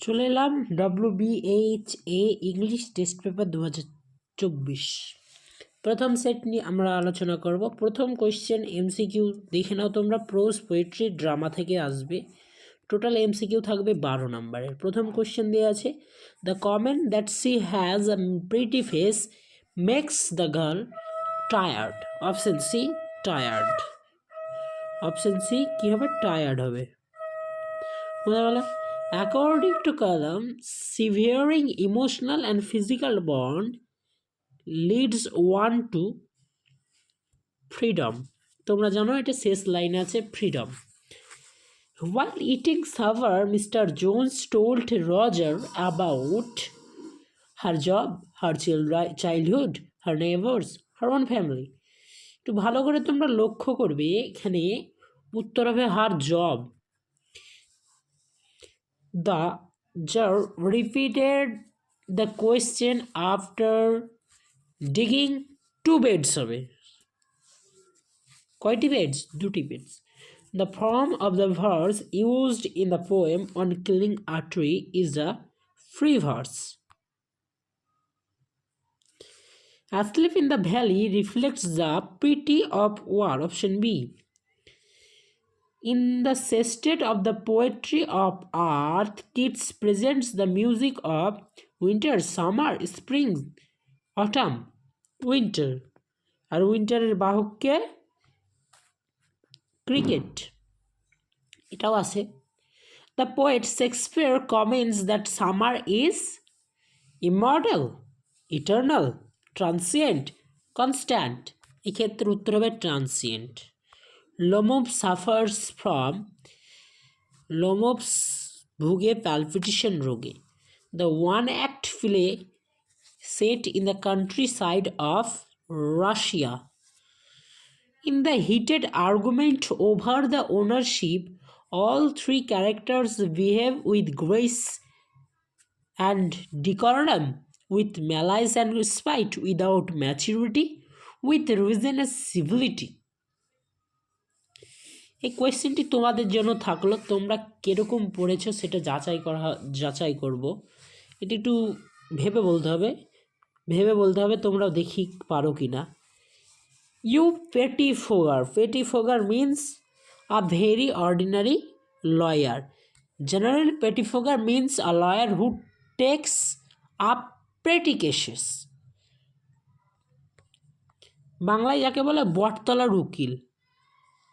চলে এলাম WBHA English test paper 2024। প্রথম সেট নিয়ে আমরা আলোচনা করব। প্রথম কোয়েশ্চেন এমসিকিউ দেখে নাও তোমরা, প্রোজ পোয়েট্রি ড্রামা থেকে আসবে। টোটাল এমসিকিউ থাকবে 12 নম্বরের। প্রথম কোয়েশ্চেন দেওয়া আছে, the comment that she has a pretty face makes the girl tired. Option C tired. Option C কী হবে? টায়ার্ড হবে। বোঝা গেল? According to Kalam, severing emotional and physical bond leads one to freedom. তোমরা জানো এটা শেষ লাইন আছে freedom. While eating supper, Mr. Jones told Roger about her job, her childhood, her neighbors, her own family. একটু ভালো করে তোমরা লক্ষ্য করবে, এখানে উত্তর হবে her job. The judge repeated the question after digging 2 beds হবে। কয়টি beds? 2টি beds. The form of the verse used in the poem on killing a tree is a free verse. Asleep in the valley reflects the pity of war. Option B. In the sestet of the poetry of earth, Keats presents the music of winter, summer, spring, autumn, winter. R উইন্টারের বাহককে cricket, এটাও আছে। The poet Shakespeare comments that summer is immortal, eternal, transient, constant. এক্ষেত্রে উত্তর হবে transient. Lomov suffers from Lomov's ভুগে palpitation রোগে। The one-act play set in the countryside of Russia. In the heated argument over the ownership, all 3 characters behave with grace and decorum, with malice and spite, without maturity, with reason and civility. এই কোয়েশ্চেনটি তোমাদের জন্য থাকলো, তোমরা কীরকম পড়েছো সেটা যাচাই করব। এটি একটু ভেবে বলতে হবে তোমরা দেখি পারো কি না। You pettifogger. Pettifogger means a very ordinary lawyer. General pettifogger means a lawyer who takes up petty cases. বাংলায় যাকে বলে বটতলার উকিল।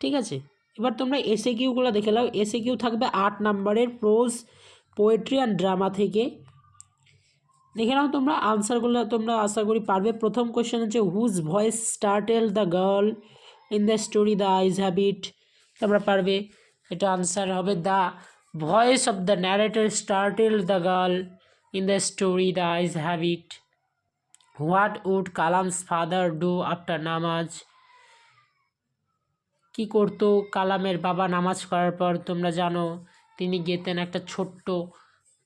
ঠিক আছে, এবার তোমরা এসএ কিউগুলো দেখে নাও। এসএ কিউ থাকবে 8 নম্বরের, প্রোজ পোয়েট্রি অ্যান্ড ড্রামা থেকে। দেখে নাও তোমরা, আনসারগুলো তোমরা আশা করি পারবে। প্রথম কোয়েশ্চেন হচ্ছে, whose voice startled the girl in the story the eyes have it. তোমরা পারবে, এটা আনসার হবে the voice of the narrator startled the girl in the story the eyes have it. What would Kalam's father do after নামাজ। কি করতো কালামের বাবা নামাজ করার পর? তোমরা জানো তিনি গেতেন একটা ছোট্ট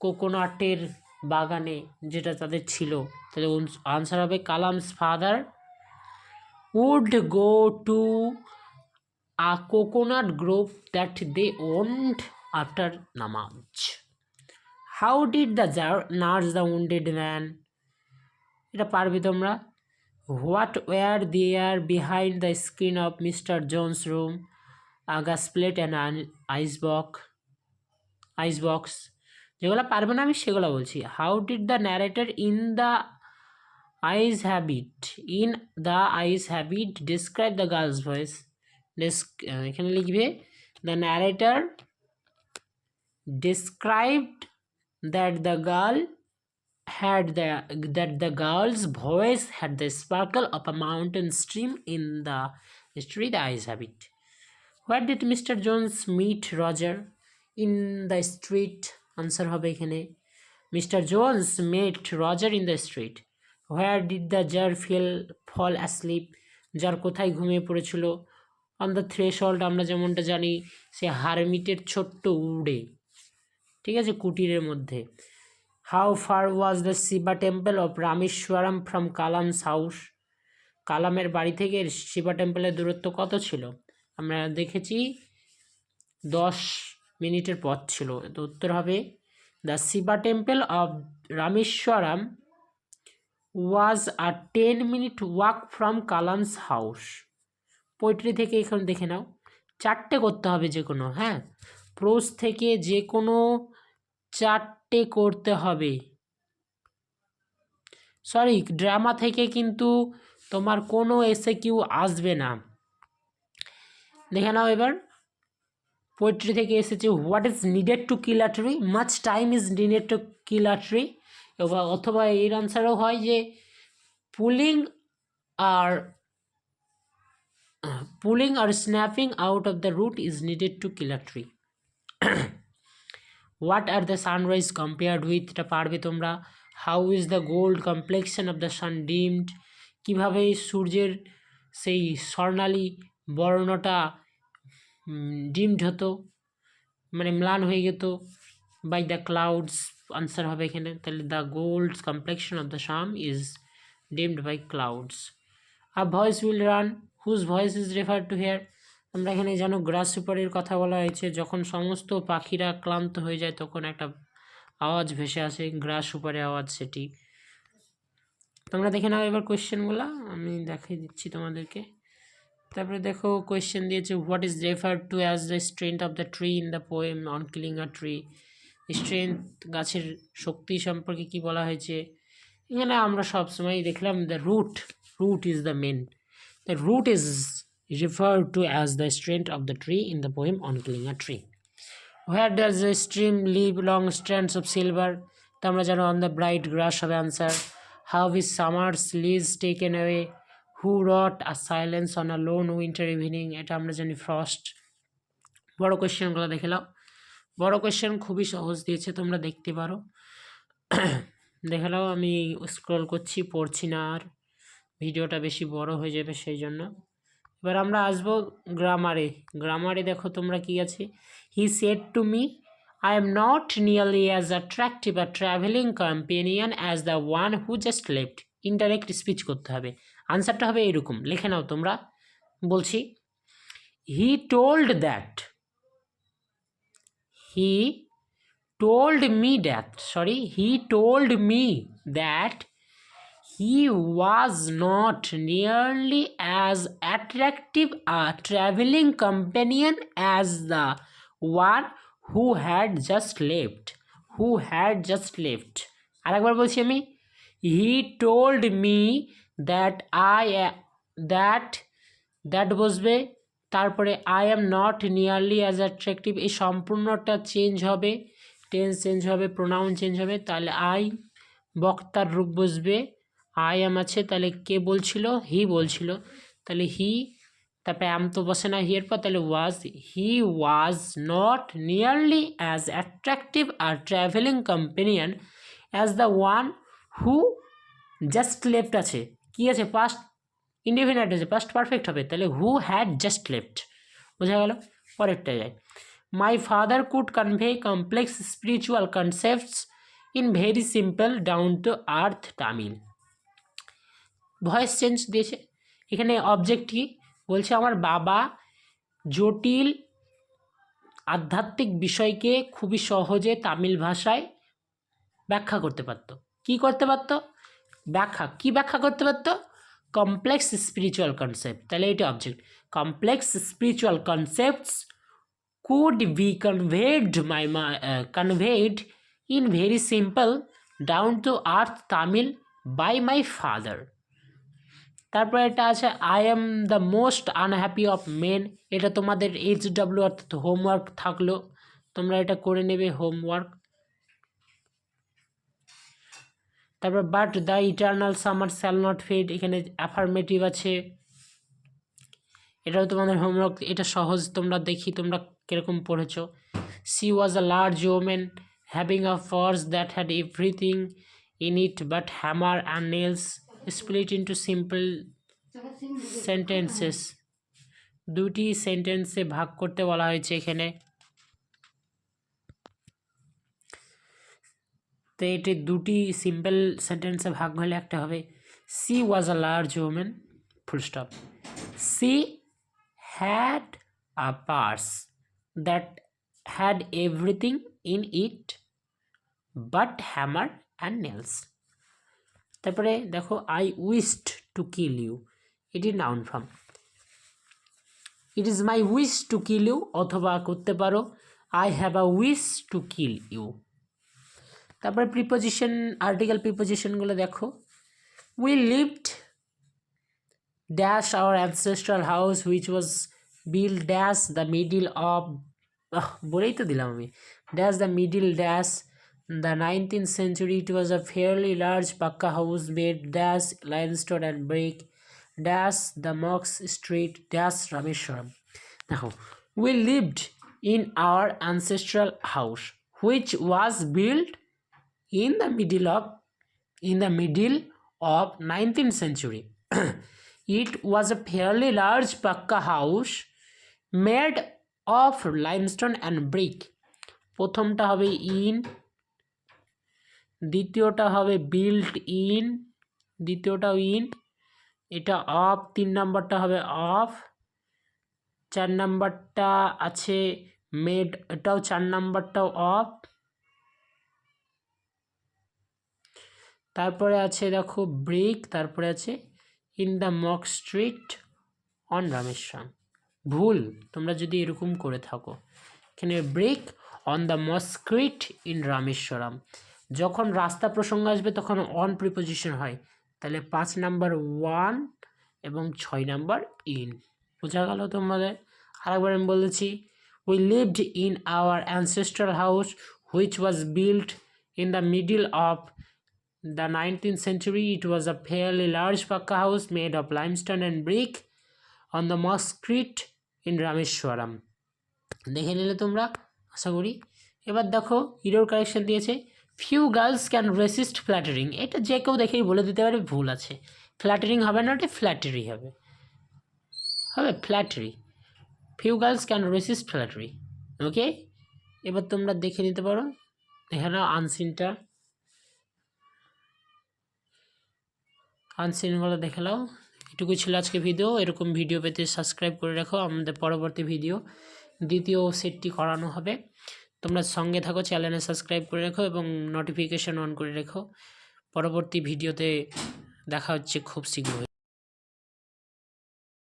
কোকোনাটের বাগানে, যেটা তাদের ছিল। তাহলে আনসার হবে Kalam's father would go to a coconut grove that they owned after নামাজ। How did the nurse the wounded man. এটা পারবে তোমরা। What were there behind the screen of Mr. Jones' room? A gas plate and an icebox. যেগুলো পারবে না আমি সেগুলো বলছি। How did the narrator in the eyes habit describe the girl's voice? এখানে লিখবে the narrator described that the girl's voice had the sparkle of a mountain stream in the story The Eyes Habit. Where did Mr. Jones meet Roger? In the street. Answer হবে এখানে Mr. Jones met Roger in the street. Where did the jar fall asleep? jar কোথায় ঘুমিয়ে পড়েছিল? On the threshold. আমরা যেমনটা জানি সে হারমিটের ছোট্ট উড়ে, ঠিক আছে, কুটিরের মধ্যে। How far was the Shiva temple of Rameshwaram from Kalam's house? কালামের বাড়ি থেকে শিবা টেম্পলের দূরত্ব কত ছিল? আমরা দেখেছি 10 মিনিটের পথ ছিল। তো উত্তর হবে the Shiva temple of Rameswaram was a 10-minute walk from Kalam's house. Poetry থেকে এখন দেখে নাও, 4টে করতে হবে যে কোনো, হ্যাঁ, প্রোজ থেকে যে কোনো 4টে করতে হবে। সরি, ড্রামা থেকে কিন্তু তোমার কোনো এসে কিউ আসবে না। দেখে নাও এবার, পোয়েট্রি থেকে এসেছে what is needed to kill a tree, much time is needed to kill a tree. অথবা এর আনসারও হয় যে পুলিং আর snapping out of the root is needed to kill a tree. What are the sunrise compared with, এটা পারবে তোমরা। How is the gold complexion of the sun dimmed, কীভাবে সূর্যের সেই স্বর্ণালী বর্ণটা ডিমড হতো, মানে ম্লান হয়ে যেত, বাই দ্য ক্লাউডস আনসার হবে এখানে। তাহলে the gold complexion of the sun is dimmed by clouds. A voice will run, whose voice is refer to here, আমরা এখানে জানো গ্রাস সুপারের কথা বলা হয়েছে, যখন সমস্ত পাখিরা ক্লান্ত হয়ে যায় তখন একটা আওয়াজ ভেসে আসে, গ্রাস সুপারের আওয়াজ সেটি। তোমরা দেখে নাও এবার কোয়েশ্চেনগুলো, আমি দেখিয়ে দিচ্ছি তোমাদেরকে। তারপরে দেখো কোয়েশ্চেন দিয়েছে what is refer two as the strength of the tree in the poem on killing a tree. Strength, গাছের শক্তি সম্পর্কে কি বলা হয়েছে এখানে? আমরা সবসময় দেখলাম the root is the man, the root is referred to as the strength of the tree in the poem on killing a tree. Where does the stream leave long strands of silver? তো আমরা জানো on the bright grass হবে answer. How is summer's leaves taken away? Who wrote a silence on a lone winter evening? এটা আমরা জানি frost. বড় কোয়েশ্চেনগুলো দেখে নাও, বড় কোয়েশ্চেন খুবই সহজ দিয়েছে, তোমরা দেখতে পারো। দেখে নাও, আমি স্ক্রল করছি, পড়ছি না আর, ভিডিওটা বেশি বড় হয়ে যাবে সেই জন্য। এবার আমরা আসবো গ্রামারে দেখো তোমরা কি আছে। He said to me I am not nearly as attractive a travelling companion as the one who just left. Indirect speech করতে হবে, আনসারটা হবে এরকম, লিখে নাও তোমরা। বলছি, he told me that he was not nearly as attractive a traveling companion as the one who had just left. আরেকবার বলছি আমি, he told me that that বসবে, তারপরে I am not nearly as attractive, এই সম্পূর্ণটা change হবে, tense change হবে, pronoun change হবে, তাহলে I বক্তার রূপ বসবে, আই এম আছে, তাহলে কে বলছিল? হি বলছিল, তাহলে হি, তারপরে আম তো বসে না হি এর পর, তাহলে he was not nearly as attractive আর travelling companion as the one who just left আছে, কি আছে? পাস্ট ইনডিফিনিট আছে, পাস্ট পারফেক্ট হবে, তাহলে হু হ্যাড জাস্ট লেফট। বোঝা গেল? পরেরটা যায়, my father could convey complex spiritual concepts in very simple down to earth Tamil. Voice change দিয়েছে এখানে, অবজেক্ট কি বলছে? আমার বাবা জটিল আধ্যাত্মিক বিষয়কে খুবই সহজে তামিল ভাষায় ব্যাখ্যা করতে পারত। কি করতে পারত? ব্যাখ্যা করতে পারত? কমপ্লেক্স স্পিরিচুয়াল কনসেপ্ট, তাহলে এটা object. Complex spiritual concepts could be conveyed in very simple down to earth Tamil by my father. তারপরে এটা আছে I am the most unhappy of men, এটা তোমাদের HW অর্থাৎ হোমওয়ার্ক থাকলো, তোমরা এটা করে নেবে হোমওয়ার্ক। তারপর but the eternal summer shall not fade, এখানে অ্যাফার্মেটিভ আছে, এটাও তোমাদের হোমওয়ার্ক, এটা সহজ, তোমরা দেখি তোমরা কীরকম পড়েছো। C was a large women having a force that had everything in it but hammer and nails split into simple sentences, দুটি সেন্টেন্সে ভাগ করতে বলা হয়েছে এখানে। তো এটি দুটি সিম্পল সেন্টেন্সে ভাগ হলে একটা হবে she was a large woman full stop, she had a purse that had everything in it but hammer and nails. তারপরে দেখো I wished to kill you, এটি noun form. It is my wish to kill you, অথবা করতে পারো I have a wish to kill you। তারপরে preposition, article প্রিপোজিশনগুলো দেখো। We lived dash our ancestral house which was built dash the middle of বলেই তো দিলাম আমি, dash the middle dash the 19th century. It was a fairly large pakka house made dash limestone and brick dash the Mox Street dash Rameshwaram. Now we lived in our ancestral house which was built in the middle of 19th century. It was a fairly large pakka house made of limestone and brick. প্রথমটা হবে in, দ্বিতীয়টা হবে built in, দ্বিতীয়টাও in, এটা of, 3 নাম্বারটা হবে of, 4 নাম্বারটা আছে made, এটাও 4 নাম্বারটাও of, তারপরে আছে দেখো ব্রিক, তারপরে আছে in the mock street on Rameswaram. ভুল তোমরা যদি এরকম করে থাকো, এখানে brick on the mosque street in Rameswaram. যখন রাস্তা প্রসঙ্গ আসবে তখন অন প্রিপোজিশন হয়, তাহলে 5 নাম্বার 1 এবং 6 নাম্বার ইন। বোঝা গেল তোমাদের? আরেকবার আমি বলেছি, we lived in our ancestral house which was built in the middle of the 19th century. It was a fairly large pakka house made of limestone and brick on the Mosque Street in Rameshwaram. দেখে নিলে তোমরা আশা করি। এবার দেখো error correction দিয়েছে, few girls can resist flattering. এটা যে কেউ দেখেই বলে দিতে পারে ভুল আছে, ফ্ল্যাটারিং হবে না, ওটা ফ্ল্যাটারি হবে, flattery. Few girls can resist flattery. Okay, এবার তোমরা দেখে নিতে পারো, দেখে নাও আনসিনটা, আনসিনগুলো দেখে নাও। এটুকু ছিল আজকে ভিডিও। এরকম ভিডিও পেতে সাবস্ক্রাইব করে রাখো, আমাদের পরবর্তী ভিডিও দ্বিতীয় সেটটি করানো হবে। তোমরা সঙ্গে থাকো, চ্যানেলে সাবস্ক্রাইব করে রাখো এবং নোটিফিকেশন অন করে রেখো। পরবর্তী ভিডিওতে দেখা হচ্ছে খুব শীঘ্রই।